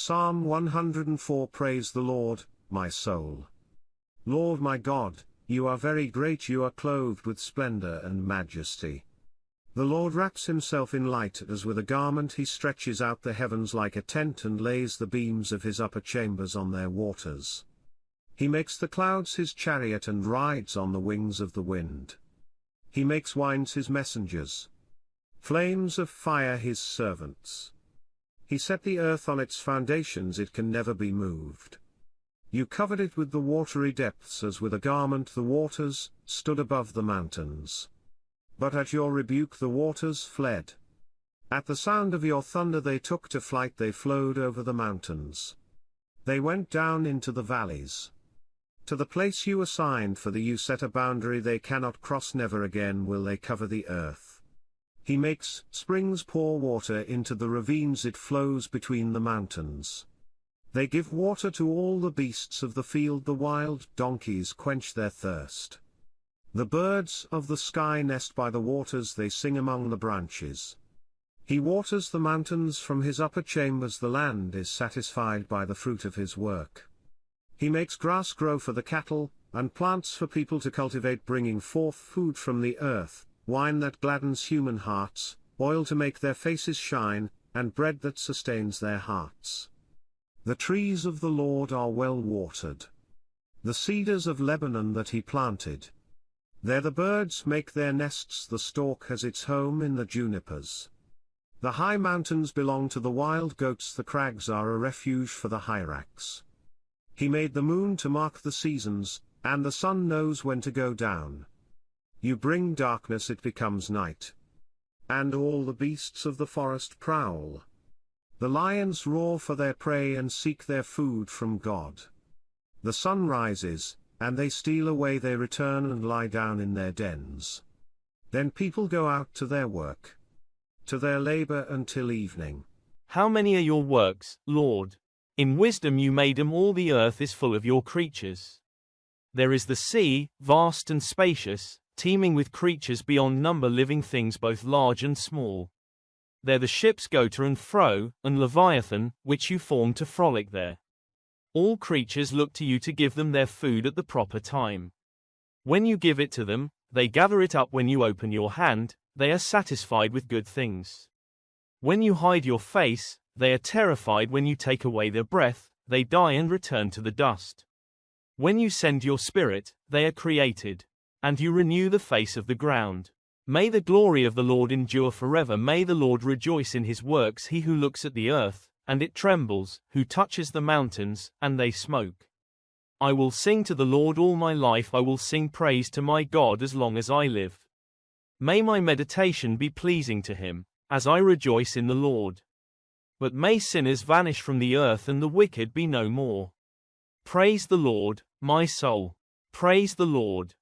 Psalm 104. Praise the Lord, my soul. Lord my God, you are very great, you are clothed with splendor and majesty. The Lord wraps himself in light as with a garment, he stretches out the heavens like a tent and lays the beams of his upper chambers on their waters. He makes the clouds his chariot and rides on the wings of the wind. He makes winds his messengers, flames of fire his servants. He set the earth on its foundations, it can never be moved. You covered it with the watery depths as with a garment, the waters stood above the mountains. But at your rebuke the waters fled. At the sound of your thunder they took to flight, they flowed over the mountains. They went down into the valleys. To the place you assigned for the you set a boundary they cannot cross, never again will they cover the earth. He makes springs pour water into the ravines, it flows between the mountains. They give water to all the beasts of the field, the wild donkeys quench their thirst. The birds of the sky nest by the waters, they sing among the branches. He waters the mountains from his upper chambers, the land is satisfied by the fruit of his work. He makes grass grow for the cattle, and plants for people to cultivate, bringing forth food from the earth, wine that gladdens human hearts, oil to make their faces shine, and bread that sustains their hearts. The trees of the Lord are well watered, the cedars of Lebanon that he planted. There the birds make their nests, the stork has its home in the junipers. The high mountains belong to the wild goats, the crags are a refuge for the hyrax. He made the moon to mark the seasons, and the sun knows when to go down. You bring darkness, it becomes night. And all the beasts of the forest prowl. The lions roar for their prey and seek their food from God. The sun rises, and they steal away, they return and lie down in their dens. Then people go out to their work, to their labor until evening. How many are your works, Lord? In wisdom you made them, all the earth is full of your creatures. There is the sea, vast and spacious, teeming with creatures beyond number, living things both large and small. There the ships go to and fro, and Leviathan, which you formed to frolic there. All creatures look to you to give them their food at the proper time. When you give it to them, they gather it up. When you open your hand, they are satisfied with good things. When you hide your face, they are terrified. When you take away their breath, they die and return to the dust. When you send your spirit, they are created, and you renew the face of the ground. May the glory of the Lord endure forever. May the Lord rejoice in his works, he who looks at the earth, and it trembles, who touches the mountains, and they smoke. I will sing to the Lord all my life, I will sing praise to my God as long as I live. May my meditation be pleasing to him, as I rejoice in the Lord. But may sinners vanish from the earth and the wicked be no more. Praise the Lord, my soul. Praise the Lord.